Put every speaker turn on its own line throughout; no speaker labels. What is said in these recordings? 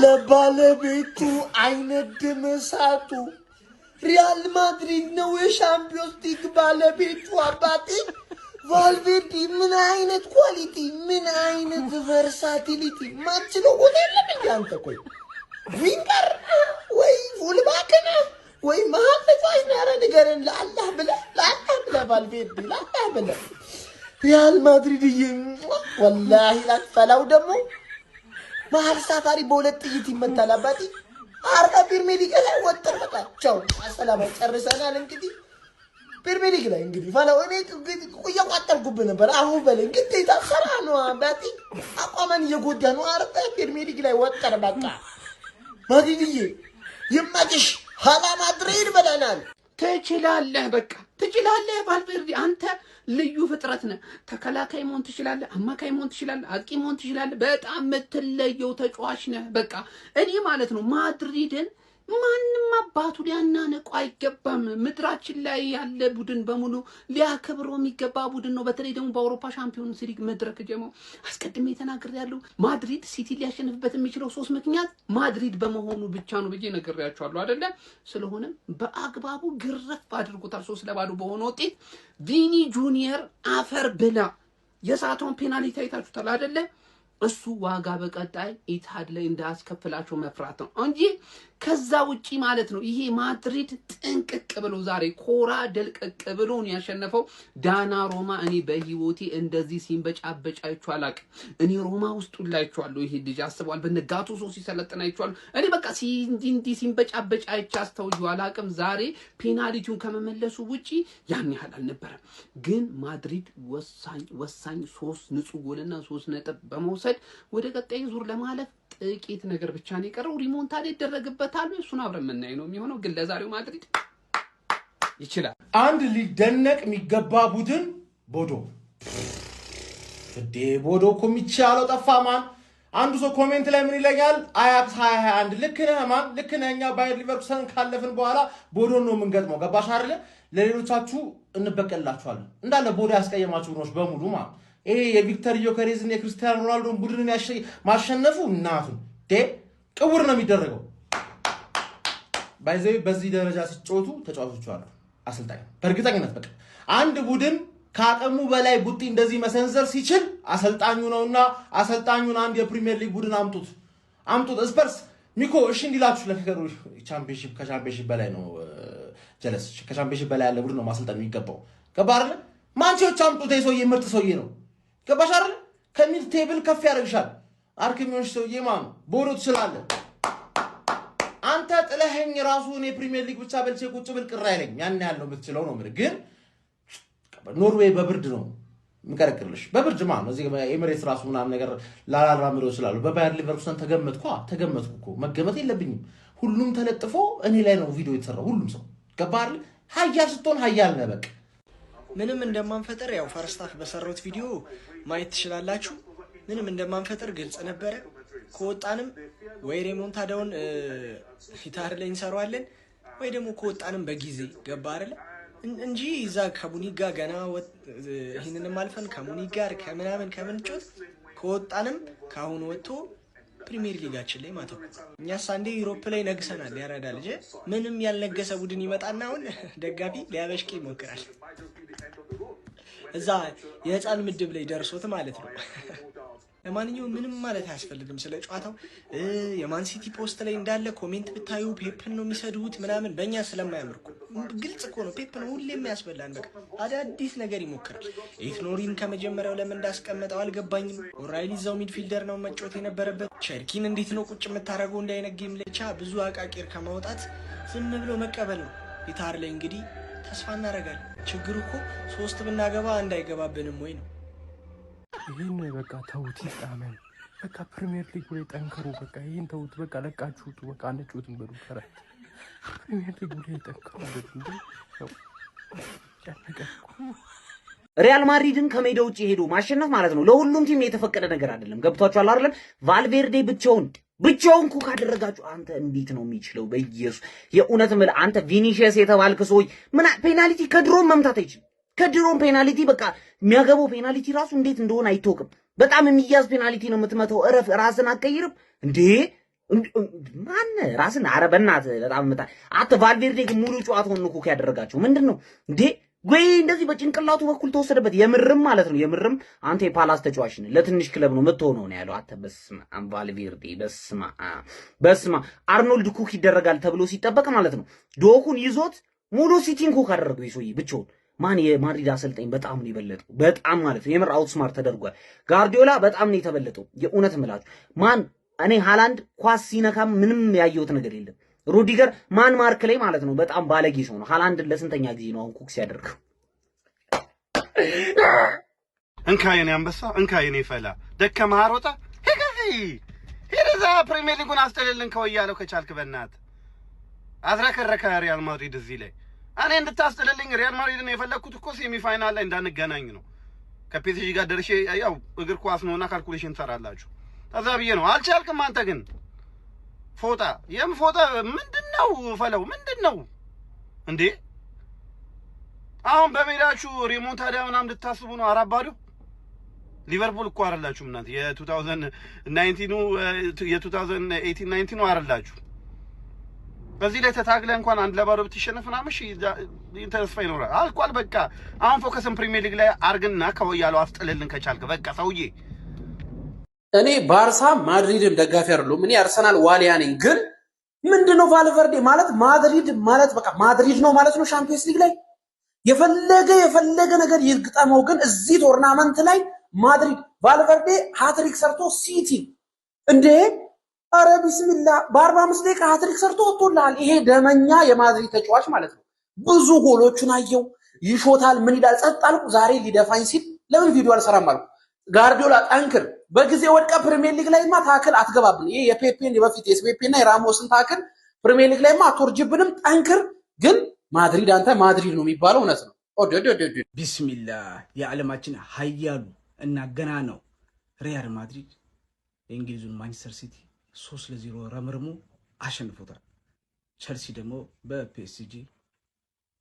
ለባለቤቱ አይነድም እሳቱ ሪያል ማድሪድ ነው የሻምፒዮንስ ሊግ ባለቤቱ አባቴ ቫልቬርዲ ምን አይነት ኳሊቲ ምን አይነት ቨርሳቲሊቲ ማችለው ጎል የለም እንዴ አንተ ቆይ ዊንገር ወይ ፉልባክ ነህ ወይ መሀል ተጫዋች ነህ ኧረ ንገረን ለአላህ ብለህ ቫልቬርዲ ለአላህ ብለህ ሪያል ማድሪድ ወላሂ ላትፈላው ደግሞ መሀል ሳፋሪ በሁለት ጥይት ይመታል አባቴ አርባ ፕሪሚየር ሊግ ላይ ወጥተህ በቃ ቻው ሰላም ጨርሰናል እንግዲህ ፕሪሚየር ሊግ ላይ እንግዲህ ፈላው እኔ እየቋጠርኩብህ ነበር አሁን በለኝ ግዴታ ሰራ ነው አባቴ አቋመን እየጎዳ ነው አርባ ፕሪሚየር ሊግ ላይ ወጥተህ በቃ ማድሪድዬ ይመችሽ ሀላ ማድሪድ በለናል
ትችላለህ በቃ ትችላለህ ቫልቬርዲ አንተ ልዩ ፍጥረት ነህ ተከላካይ መሆን ትችላለህ አማካይ መሆን ትችላለህ አጥቂ መሆን ትችላለህ በጣም የምትለየው ተጫዋች ነህ በቃ እኔ ማለት ነው ማድሪድን ማንንም አባቱ ሊያናነቀው አይገባም ምድራችን ላይ ያለ ቡድን በሙሉ ሊያከብረው የሚገባ ቡድን ነው በተለይ ደግሞ በአውሮፓ ሻምፒዮንስ ሊግ መድረክ ጀመው አስቀድሜ ተናግሬያለሁ ማድሪድ ሲቲ ሊያሸንፍበት የሚችለው 3 ምክንያት ማድሪድ በመሆኑ ብቻ ነው ብዬ ነግሬያችኋለሁ አይደለ ስለሆነም በአግባቡ ግርፍ አድርጎታል 3-0 በሆነ ውጤት ቪኒ ጁኒየር አፈር ብላ የሳቶን ፔናልቲ አይታችሁታል አይደለ እሱ ዋጋ በቀጣይ ኢትሃድ ላይ እንዳስከፍላቸው መፍራት ነው እንጂ ከዛ ውጪ ማለት ነው ይሄ ማድሪድ ጥንቅቅ ብሎ ዛሬ ኮራ ደልቀቅ ብሎ ነው ያሸነፈው ዳና ሮማ እኔ በህይወቴ እንደዚህ ሲንበጫበጭ አይቼው አላውቅም እኔ ሮማ ውስጥ ላይቻለሁ ይሄ ልጅ አስቧል በነጋቱ ሶ ሲሰለጥን አይቼዋለሁ እኔ በቃ እንዲህ ሲንበጫበጭ አይቼ አስተውዬው አላውቅም ዛሬ ፔናልቲውን ከመመለሱ ውጪ ያን ያህል አልነበረም ግን ማድሪድ ወሳኝ 3 ንጹህ ጎልና 3 ነጥብ በመውሰድ ወደ ቀጣይ ዙር ለማለፍ ጥቂት ነገር ብቻ ነው የቀረው ሪሞንታዳ ይደረግበታል እሱን አብረን የምናይ ነው የሚሆነው ግን ለዛሬው ማድሪድ ይችላል
አንድ ሊደነቅ የሚገባ ቡድን ቦዶ ቦዶ እኮ የሚቻለው ጠፋማን አንዱ ሰው ኮሜንት ላይ ምን ይለኛል አያክስ 2021 ልክ ነህ ማን ልክ ነህ እኛ ባየር ሊቨርኩሰን ካለፍን በኋላ ቦዶን ነው የምንገጥመው ገባሽ አይደለ ለሌሎቻችሁ እንበቀላችኋለን እንዳለ ቦዶ ያስቀየማችሁ ቡድኖች በሙሉ ማለት ይሄ የቪክተር ዮኬሬዝ እና የክሪስቲያኖ ሮናልዶን ቡድንን ማሸነፉ እናቱ ቅውር ነው የሚደረገው ባይዘይ በዚህ ደረጃ ሲጫወቱ ተጫዋቾቹ አሉ አሰልጣኝ በእርግጠኝነት በቃ አንድ ቡድን ካቀሙ በላይ ቡጢ እንደዚህ መሰንዘር ሲችል አሰልጣኙ ነውና አሰልጣኙን አንድ የፕሪሚየር ሊግ ቡድን አምጡት ስፐርስ ሚኮ እሺ እንዲላችሁ ለከሩ ቻምፒዮንሺፕ ከቻምፒዮንሺፕ በላይ ነው ጀለስ ከቻምፒዮንሺፕ በላይ ያለ ቡድን ነው ማሰልጣኙ ይገባው ገባ አይደል ማንቸስተር አምጡት የሰውዬ ምርጥ ሰውዬ ነው ገባሽ አይደል ከሚል ቴብል ከፍ ያደርግሻል አርኪሚዮሽ ሰውዬ ማን ቦዶ ትችላለህ አንተ ጥለኸኝ ራሱ እኔ ፕሪሚየር ሊግ ብቻ በልቼ ቁጭ ብል ቅር አይለኝ ያን ያለው የምትችለው ነው ማለት ግን ኖርዌይ በብርድ ነው ምከረክርልሽ በብርድ ማን ነው እዚህ ኤሚሬትስ ራሱ ምናምን ነገር ላላራምሮ ይችላል በባየር ሊቨርኩሰን ተገመትኩ እኮ መገመት የለብኝም ሁሉም ተለጥፎ እኔ ላይ ነው ቪዲዮ የተሰራው ሁሉም ሰው ገባህ አይደል ሀያል ስትሆን ሀያል ነህ በቃ
ምንም እንደማንፈጠር ያው ፈርስት ሃፍ በሰራሁት ቪዲዮ ማየት ትችላላችሁ ምንም እንደማንፈጠር ግልጽ ነበር ከወጣንም ወይ ሪሞንታዳውን ሂታር ላይ እንሰራዋለን ወይ ደግሞ ከወጣንም በጊዜ ገባ አይደል እንጂ እዛ ከሙኒክ ጋር ገና ይሄንንም አልፈን ከሙኒክ ጋር ከምንጮት ከወጣንም ካሁን ወጥቶ ፕሪሚየር ሊጋችን ላይ ማተው እኛስ አንዴ ዩሮፕ ላይ ነግሰናል ያራዳ ልጅ ምንም ያልነገሰ ቡድን ይመጣና አሁን ደጋፊ ሊያበሽቅ ይሞክራል እዛ የህፃን ምድብ ላይ ደርሶት ማለት ነው ለማንኛውም ምንም ማለት አያስፈልግም ስለ ጨዋታው የማን ሲቲ ፖስት ላይ እንዳለ ኮሜንት ብታዩ ፔፕን ነው የሚሰዱት ምናምን በእኛ ስለማያምርኩ ግልጽ እኮ ነው ፔፕን ሁሌም ያስበላን በቃ አዳዲስ ነገር ይሞክራል ኢግኖሪን ከመጀመሪያው ለምን እንዳስቀመጠው አልገባኝም ኦራይሊ ዛው ሚድፊልደር ነው መጫወት የነበረበት ቸርኪን እንዴት ነው ቁጭ የምታረገው እንዳይነገም ለቻ ብዙ አቃቂር ከማውጣት ዝም ብሎ መቀበል ነው ፒታር ላይ እንግዲህ ተስፋ እናደርጋለን ችግሩ እኮ 3 ብናገባ እንዳይገባብንም ወይ ነው
ይሄን በቃ ተውት ይጣመን በቃ ፕሪሚየር ሊግ ላይ ጠንከሩ በቃ ይሄን ተውት በቃ ለቃችሁት በቃ አንጮትም በሉ ከራ ፕሪሚየር ሊግ ላይ ጠንከሩ እንዴ
ሪያል ማድሪድን ከሜዳ ውጪ ሄዶ ማሸነፍ ማለት ነው ለሁሉም ቲም የተፈቀደ ነገር አይደለም ገብቷችኋል አይደል ቫልቬርዴ ብቻውን ኩክ አደረጋችሁ አንተ እንዴት ነው የሚችለው በኢየሱስ የኡነት ምል አንተ ቪኒሺየስ የተባልክ ሰው ምን ፔናልቲ ከድሮም መምታት አይችልም ከድሮም ፔናልቲ በቃ የሚያገባው ፔናልቲ ራሱ እንዴት እንደሆነ አይተውቅም በጣም የሚያዝ ፔናልቲ ነው የምትመታው እረፍ ራስን አቀይርም እንዴ ማን ራስን አረ በእናትህ በጣም መጣ አተ ቫልቬርዴ ግን ሙሉ ጨዋታውን ነው ኩክ ያደረጋቸው ምንድነው እንዴ ወይ እንደዚህ በጭንቅላቱ በኩል ተወሰደበት የምርም ማለት ነው የምርም አንተ የፓላስ ተጫዋች ነህ ለትንሽ ክለብ ነው የምትሆነው ነው ያለው አተ በስማ ቫልቬርዴ በስማ አርኖልድ ኩክ ይደረጋል ተብሎ ሲጠበቅ ማለት ነው ዶኩን ይዞት ሙሉ ሲቲን ኩክ አደረገው ይሶይ ብቻውን ማን የማድሪድ አሰልጣኝ በጣም ነው የበለጠው በጣም ማለት ነው የምር አውትስማርት ተደርጓል ጋርዲዮላ በጣም ነው የተበለጠው የእውነት ምላችሁ ማን እኔ ሃላንድ ኳስ ሲነካም ምንም ያየሁት ነገር የለም ሩዲገር ማን ማርክ ላይ ማለት ነው በጣም ባለጌ ሰው ነው ሃላንድን ለስንተኛ ጊዜ ነው አሁን ኩክስ ያደርገው
እንካየኔ አንበሳ እንካየኔ ፈላ ደከመህ አሮጣ ሄደዛ ፕሪሚየር ሊጉን አስጠልልን ከወያለው ከቻልክ በእናትህ አዝረከረከ ሪያል ማድሪድ እዚህ ላይ እኔ እንድታስጠልልኝ ሪያል ማድሪድን የፈለኩት እኮ ሴሚ ፋይናል ላይ እንዳንገናኝ ነው ከፒኤስጂ ጋር ደርሼ ያው እግር ኳስ ነውና ካልኩሌሽን ትሰራላችሁ ከዛ ብዬ ነው አልቻልክም አንተ ግን ፎጣ ፎጣ ምንድነው ፈለው ምንድነው እንዴ አሁን በሜዳችሁ ሪሞንታዳ ምናምን ልታስቡ ነው አራባዱ ሊቨርፑል እኮ አይደላችሁም እናንተ የ2018 ነው አይደላችሁ በዚህ ላይ ተታግለ እንኳን አንድ ለባዶ ብትሸነፍ ምናምን ተስፋ ይኖራል አልቋል በቃ አሁን ፎከስን ፕሪሚየር ሊግ ላይ አርግና ከወያለው አስጥልልን ከቻልክ በቃ ሰውዬ
እኔ ባርሳ ማድሪድም ደጋፊ አይደለሁም እኔ አርሰናል ዋሊያ ነኝ ግን ምንድነው ቫልቨርዴ ማለት ማድሪድ ማለት በቃ ማድሪድ ነው ማለት ነው ሻምፒዮንስ ሊግ ላይ የፈለገ ነገር ይግጠመው ግን እዚህ ቶርናመንት ላይ ማድሪድ ቫልቨርዴ ሃትሪክ ሰርቶ ሲቲ እንዴ አረ ቢስሚላ በ45 ደቂቃ ሃትሪክ ሰርቶ ወጥቶላል ይሄ ደመኛ የማድሪድ ተጫዋች ማለት ነው ብዙ ጎሎቹን አየው ይሾታል ምን ይላል ጸጥ አልኩ ዛሬ ሊደፋኝ ሲል ለምን ቪዲዮ አልሰራም አልኩ ጋርዲዮላ ጠንክር በጊዜ ወድቀ ፕሪሚየር ሊግ ላይማ ታክል አትገባብን ይሄ የፔፔን በፊት የስፔፔና የራሞስን ታክል ፕሪሚየር ሊግ ላይማ አትወርጅብንም ጠንክር ግን ማድሪድ አንተ ማድሪድ ነው የሚባለው እውነት ነው
ቢስሚላህ የዓለማችን ሀያሉ እና ገና ነው ሪያል ማድሪድ የእንግሊዙን ማንቸስተር ሲቲ 3-0 ረምርሞ አሸንፎታል ቸልሲ ደግሞ በፒኤስጂ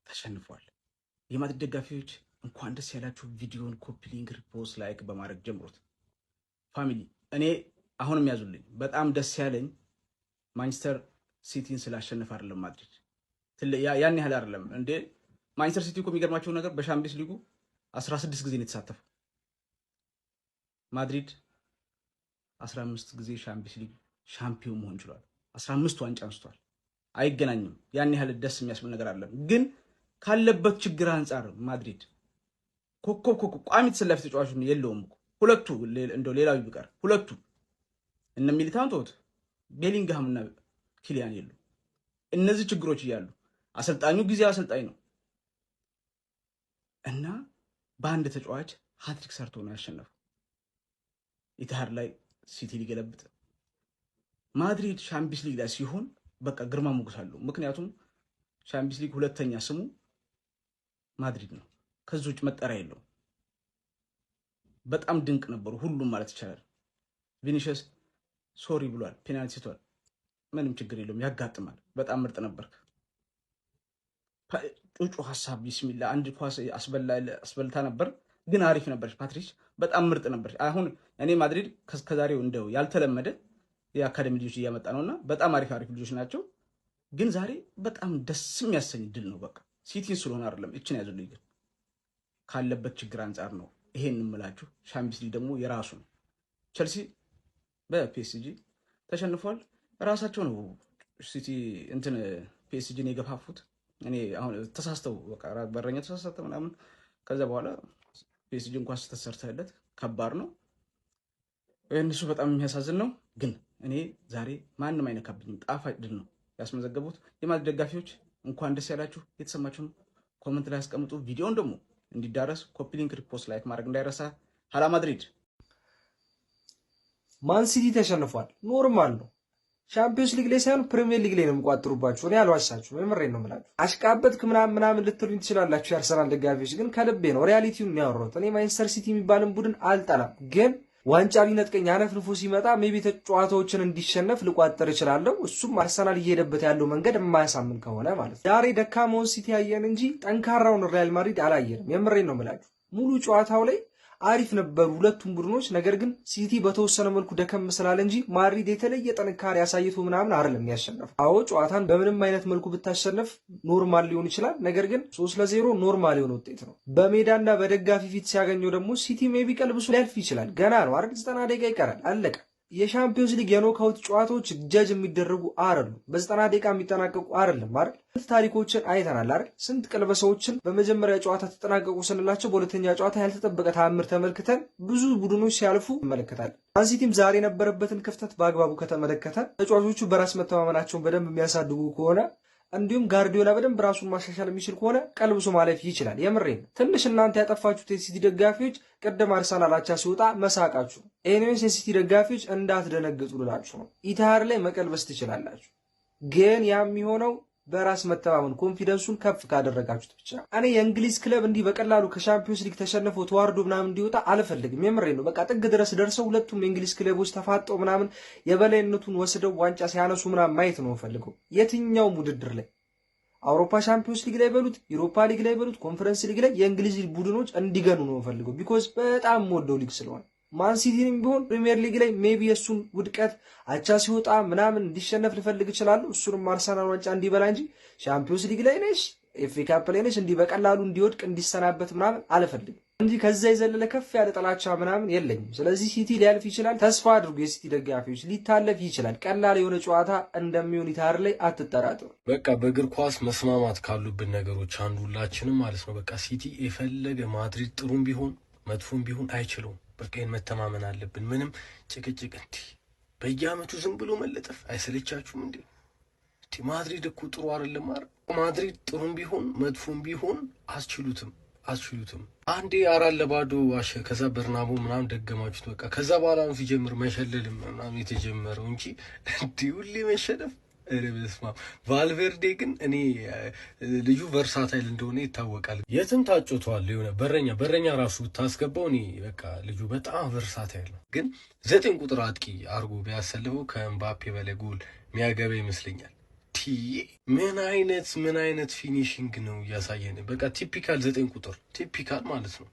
ተሸንፏል የማድሪድ ደጋፊዎች እንኳን ደስ ያላችሁ ቪዲዮን ኮፒ ሊንክ ሪፖስት ላይክ በማድረግ ጀምሩት ፋሚሊ እኔ አሁንም ያዙልኝ በጣም ደስ ያለኝ ማንቸስተር ሲቲን ስላሸነፈ አይደለም ማድሪድ ያን ያህል አይደለም እንዴ ማንቸስተር ሲቲ እኮ የሚገርማቸው ነገር በሻምፒዮንስ ሊጉ 16 ጊዜ ነው የተሳተፈው ማድሪድ 15 ጊዜ ሻምፒዮንስ ሊግ ሻምፒዮን መሆን ችሏል 15 ዋንጫ አንስቷል አይገናኝም ያን ያህል ደስ የሚያስብል ነገር አይደለም ግን ካለበት ችግር አንፃር ማድሪድ ኮኮ ቋሚ ተሰላፊ ተጫዋቾች የለውም ሁለቱ እንደው ሌላው ይብቀር ሁለቱ እነ ሚሊታን ተውት ቤሊንግሃም እና ኪሊያን የሉ እነዚህ ችግሮች ይያሉ አሰልጣኙ ጊዜ አሰልጣኝ ነው እና በአንድ ተጫዋች ሃትሪክ ሰርቶ ነው ያሸነፈው ኢትሃድ ላይ ሲቲ ሊገለብጥ ማድሪድ ሻምፒዮንስ ሊግ ላይ ሲሆን በቃ ግርማ ሞገስ አለው ምክንያቱም ሻምፒዮንስ ሊግ ሁለተኛ ስሙ ማድሪድ ነው ከዚህ ውጭ መጠሪያ የለውም በጣም ድንቅ ነበሩ ሁሉም ማለት ይቻላል ቪኒሲየስ ሶሪ ብሏል ፔናልቲ ስቷል ምንም ችግር የለውም ያጋጥማል በጣም ምርጥ ነበርክ ጩጩ ሐሳብ ቢስሚላህ አንድ ኳስ አስበልታ ነበር ግን አሪፍ ነበር ፓትሪስ በጣም ምርጥ ነበር አሁን እኔ ማድሪድ ከዛሬው እንደው ያልተለመደ የአካዳሚ ልጆች እያመጣ ነውና በጣም አሪፍ ልጆች ናቸው ግን ዛሬ በጣም ደስ የሚያሰኝ ድል ነው በቃ ሲቲን ስለሆነ አይደለም እቺን ያዙልኝ ግን ካለበት ችግር አንፃር ነው ይሄን እንምላችሁ ሻምፒዮንስ ሊግ ደግሞ የራሱ ነው ቸልሲ በፒኤስጂ ተሸንፏል ራሳቸው ነው ሲቲ እንትን ፒኤስጂን የገፋፉት እኔ አሁን ተሳስተው በቃ በረኛ ተሳስተው ምናምን ከዛ በኋላ ፒኤስጂ እንኳን ተሰርተለት ከባድ ነው እነሱ በጣም የሚያሳዝን ነው ግን እኔ ዛሬ ማንንም አይነካብኝም ጣፋጭ ድል ነው ያስመዘገቡት የማድሪድ ደጋፊዎች እንኳን ደስ ያላችሁ የተሰማችሁን ኮሜንት ላይ አስቀምጡ ቪዲዮውን ደግሞ እንዲዳረስ ኮፒ ሊንክ ሪፖስት ላይክ ማድረግ እንዳይረሳ ሀላ ማድሪድ
ማን ሲቲ ተሸንፏል ኖርማል ነው ሻምፒዮንስ ሊግ ላይ ሳይሆን ፕሪሚየር ሊግ ላይ ነው የሚቋጥሩባችሁ እኔ አልዋሻችሁም የምሬን ነው የምላችሁ አሽቃበትክ ምናምን ልትሉኝ ትችላላችሁ የአርሰናል ደጋፊዎች ግን ከልቤ ነው ሪያሊቲውን ነው ያወራሁት እኔ ማንቸስተር ሲቲ የሚባልን ቡድን አልጠላም ግን ዋንጫ ቢነጥቀኝ አነፍንፎ ሲመጣ ሜቢ ተጫዋቾችን እንዲሸነፍ ልቋጥር እችላለሁ እሱም አርሰናል እየሄደበት ያለው መንገድ የማያሳምን ከሆነ ማለት ነው ዛሬ ደካማውን ሲቲ ያየን እንጂ ጠንካራውን ሪያል ማድሪድ አላየንም የምሬን ነው የምላችሁ ሙሉ ጨዋታው ላይ አሪፍ ነበሩ ሁለቱም ቡድኖች። ነገር ግን ሲቲ በተወሰነ መልኩ ደከም ስላለ እንጂ ማድሪድ የተለየ ጥንካሬ ያሳይቶ ምናምን አይደለም ያሸነፈው። አዎ ጨዋታን በምንም አይነት መልኩ ብታሸነፍ ኖርማል ሊሆን ይችላል። ነገር ግን 3-0 ኖርማል የሆነ ውጤት ነው። በሜዳና በደጋፊ ፊት ሲያገኘው ደግሞ ሲቲ ሜቢ ቀልብሱ ሊያልፍ ይችላል። ገና ነው አይደል? 90 ደቂቃ ይቀራል። አለቀ። የሻምፒዮንስ ሊግ የኖካውት ጨዋታዎች ጀጅ የሚደረጉ አይደሉም። በ90 ደቂቃ የሚጠናቀቁ አይደለም አይደል? ታሪኮችን አይተናል አይደል? ስንት ቀለበሰዎችን በመጀመሪያ ጨዋታ ተጠናቀቁ ስንላቸው በሁለተኛ ጨዋታ ያልተጠበቀ ተአምር ተመልክተን ብዙ ቡድኖች ሲያልፉ እንመለከታለን። ማንሲቲም ዛሬ የነበረበትን ክፍተት በአግባቡ ከተመለከተ ተጫዋቾቹ በራስ መተማመናቸውን በደንብ የሚያሳድጉ ከሆነ እንዲሁም ጋርዲዮላ በደንብ ራሱን ማሻሻል የሚችል ከሆነ ቀልብሶ ማለፍ ይችላል። የምሬን ትንሽ እናንተ ያጠፋችሁት የሲቲ ደጋፊዎች ቅድም አርሰናል አቻ ሲወጣ መሳቃችሁ። ኤኒዌይስ የሲቲ ደጋፊዎች እንዳትደነግጡ ልላችሁ ነው። ኢትሃድ ላይ መቀልበስ ትችላላችሁ፣ ግን ያ የሚሆነው በራስ መተማመን ኮንፊደንሱን ከፍ ካደረጋችሁት ብቻ። እኔ የእንግሊዝ ክለብ እንዲህ በቀላሉ ከሻምፒዮንስ ሊግ ተሸንፎ ተዋርዶ ምናምን እንዲወጣ አልፈልግም። የምሬን ነው። በቃ ጥግ ድረስ ደርሰው ሁለቱም የእንግሊዝ ክለቦች ተፋጠው ምናምን የበላይነቱን ወስደው ዋንጫ ሲያነሱ ምናምን ማየት ነው ፈልገው። የትኛውም ውድድር ላይ አውሮፓ ሻምፒዮንስ ሊግ ላይ በሉት፣ ዩሮፓ ሊግ ላይ በሉት፣ ኮንፈረንስ ሊግ ላይ የእንግሊዝ ቡድኖች እንዲገኑ ነው ፈልገው። ቢኮዝ በጣም ወደው ሊግ ስለሆነ ማንሲቲንም ቢሆን ፕሪሚየር ሊግ ላይ ሜቢ የሱን ውድቀት አቻ ሲወጣ ምናምን እንዲሸነፍ ልፈልግ ይችላል። እሱንም አርሰናል ዋንጫ እንዲበላ እንጂ ሻምፒዮንስ ሊግ ላይ ነሽ ኤፍኤ ካፕ ላይ ነሽ እንዲህ በቀላሉ እንዲወድቅ እንዲሰናበት ምናምን አልፈልግም እንጂ ከዛ የዘለለ ከፍ ያለ ጥላቻ ምናምን የለኝም። ስለዚህ ሲቲ ሊያልፍ ይችላል። ተስፋ አድርጉ የሲቲ ደጋፊዎች፣ ሊታለፍ ይችላል። ቀላል የሆነ ጨዋታ እንደሚሆን ኢትሃድ ላይ አትጠራጠሩ።
በቃ በእግር ኳስ መስማማት ካሉብን ነገሮች አንዱ ሁላችንም ማለት ነው። በቃ ሲቲ የፈለገ ማድሪድ ጥሩም ቢሆን መጥፎም ቢሆን አይችለውም። በቃ መተማመን አለብን። ምንም ጭቅጭቅ እንዲህ በየአመቱ ዝም ብሎ መለጠፍ አይሰለቻችሁም እንዴ? ማድሪድ እኮ ጥሩ አይደለም አይደል? ማድሪድ ጥሩም ቢሆን መጥፎም ቢሆን አስችሉትም። አንዴ 4-0 ዋሸ፣ ከዛ በርናቦ ምናምን ደገማችሁት። በቃ ከዛ በኋላ ነው ሲጀምር መሸለልም ምናምን የተጀመረው እንጂ እንዲህ ሁሌ መሸነፍ። በስመ አብ። ቫልቬርዴ ግን እኔ ልጁ ቨርሳታይል እንደሆነ ይታወቃል። የትም ታጭቷል። የሆነ በረኛ ራሱ ታስገባው። እኔ በቃ ልጁ በጣም ቨርሳታይል ነው። ግን 9 ቁጥር አጥቂ አርጎ ቢያሰልፈው ከኤምባፔ በላይ ጎል የሚያገባ ይመስለኛል። ምን አይነት ፊኒሽንግ ነው እያሳየን። በቃ ቲፒካል 9 ቁጥር ቲፒካል ማለት ነው።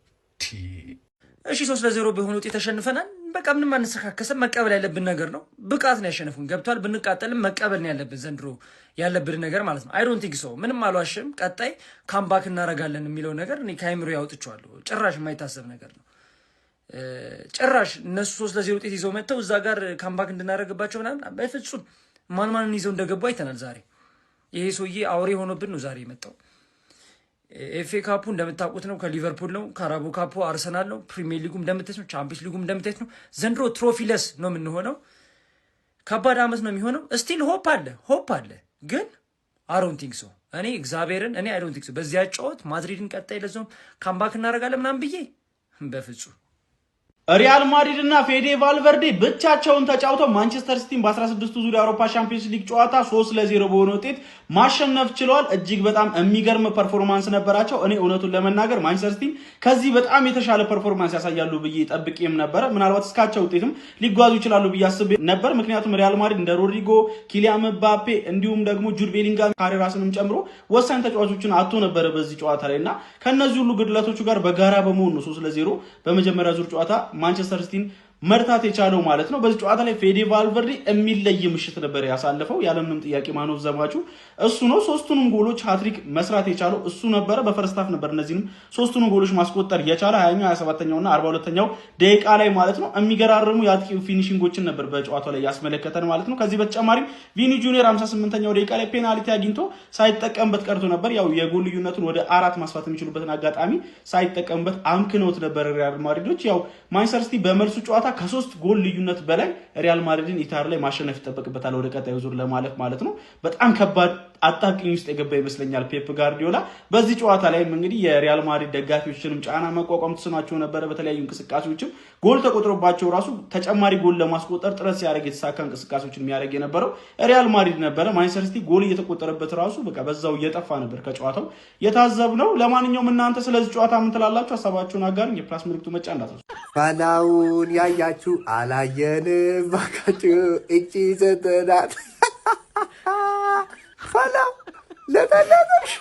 እሺ 3-0 በሆነ ውጤት ተሸንፈናል። በቃ ምንም አንሰካከሰም። መቀበል ያለብን ነገር ነው። ብቃት ነው ያሸነፉን። ገብቷል። ብንቃጠልም መቀበል ነው ያለብን ዘንድሮ ያለብን ነገር ማለት ነው። አይ ዶንት ቲንክ ሶ። ምንም አልዋሽም። ቀጣይ ካምባክ እናረጋለን የሚለው ነገር እኔ ከአይምሮ ያውጥቻለሁ። ጭራሽ የማይታሰብ ነገር ነው። ጭራሽ እነሱ 3-0 ውጤት ይዘው መጥተው እዛ ጋር ካምባክ እንድናረግባቸው ምናምን በፍጹም ማንን ይዘው እንደገቡ አይተናል። ዛሬ ይሄ ሰውዬ አውሬ ሆኖብን ነው ዛሬ የመጣው። ኤፍኤ ካፑ እንደምታውቁት ነው ከሊቨርፑል ነው። ካራቦ ካፑ አርሰናል ነው። ፕሪሚየር ሊጉም እንደምታዩት ነው። ቻምፒየንስ ሊጉም እንደምታዩት ነው። ዘንድሮ ትሮፊለስ ነው የምንሆነው። ከባድ አመት ነው የሚሆነው። ስቲል ሆፕ አለ ግን አይ ዶንት ቲንክ ሶ። እኔ እግዚአብሔርን አይ ዶንት ቲንክ ሶ። በዚያ ጨዋታ ማድሪድን ቀጣይ ለዞም ካምባክ እናደርጋለን ምናምን ብዬ በፍጹም።
ሪያል ማድሪድ እና ፌዴ ቫልቨርዴ ብቻቸውን ተጫውተው ማንቸስተር ሲቲን በ16ቱ ዙር የአውሮፓ ሻምፒዮንስ ሊግ ጨዋታ 3-0 በሆነ ውጤት ማሸነፍ ችለዋል። እጅግ በጣም የሚገርም ፐርፎርማንስ ነበራቸው። እኔ እውነቱን ለመናገር ማንቸስተር ሲቲ ከዚህ በጣም የተሻለ ፐርፎርማንስ ያሳያሉ ብዬ ጠብቄም ነበረ። ምናልባት እስካቸው ውጤትም ሊጓዙ ይችላሉ ብዬ አስቤ ነበር። ምክንያቱም ሪያል ማድሪድ እንደ ሮድሪጎ፣ ኪሊያን ምባፔ እንዲሁም ደግሞ ጁድ ቤሊንጋም ካሬራስንም ጨምሮ ወሳኝ ተጫዋቾችን አጥቶ ነበረ በዚህ ጨዋታ ላይ እና ከነዚህ ሁሉ ግድለቶቹ ጋር በጋራ በመሆን ነው 3-0 በመጀመሪያ ዙር ጨዋታ ማንቸስተር ሲቲን መርታት የቻለው ማለት ነው። በዚህ ጨዋታ ላይ ፌዴ ቫልቨርዴ የሚለይ ምሽት ነበር ያሳለፈው። ያለምንም ጥያቄ ማን ኦፍ ዘ ማቹ እሱ ነው። ሶስቱንም ጎሎች ሃትሪክ መስራት የቻለው እሱ ነበረ። በፈርስት ሃፍ ነበር እነዚህንም ሶስቱንም ጎሎች ማስቆጠር የቻለ 20ኛው 27ኛውና 42ኛው ደቂቃ ላይ ማለት ነው። የሚገራርሙ የአጥቂ ፊኒሺንጎችን ነበር በጨዋታው ላይ ያስመለከተን ማለት ነው። ከዚህ በተጨማሪ ቪኒ ጁኒየር 58ኛው ደቂቃ ላይ ፔናልቲ አግኝቶ ሳይጠቀምበት ቀርቶ ነበር። ያው የጎል ልዩነቱን ወደ 4 ማስፋት የሚችሉበትን አጋጣሚ ሳይጠቀምበት አምክነውት ነበር ሪያል ማድሪዶች። ያው ማንቸስተር ሲቲ በመልሱ ጨዋታ ከ3 ጎል ልዩነት በላይ ሪያል ማድሪድን ኢትሃድ ላይ ማሸነፍ ይጠበቅበታል ወደ ቀጣዩ ዙር ለማለፍ ማለት ነው። በጣም ከባድ አጣብቂኝ ውስጥ የገባ ይመስለኛል ፔፕ ጋርዲዮላ። በዚህ ጨዋታ ላይም እንግዲህ የሪያል ማድሪድ ደጋፊዎችንም ጫና መቋቋም ተስኗቸው ነበረ። በተለያዩ እንቅስቃሴዎችም ጎል ተቆጥሮባቸው ራሱ ተጨማሪ ጎል ለማስቆጠር ጥረት ሲያደርግ የተሳካ እንቅስቃሴዎችን የሚያደርግ የነበረው ሪያል ማድሪድ ነበረ። ማንቸስተር ሲቲ ጎል እየተቆጠረበት ራሱ በቃ በዛው እየጠፋ ነበር ከጨዋታው የታዘብነው። ለማንኛውም እናንተ ስለዚህ ጨዋታ ምን ትላላችሁ? ሀሳባችሁን አጋሩኝ። የፕላስ ምልክቱ መጫ እንዳትረሱ።
ባላውን ያያችሁ አላየንም ባካችሁ እጪ ዘጠናት ፈላ ለተለሽ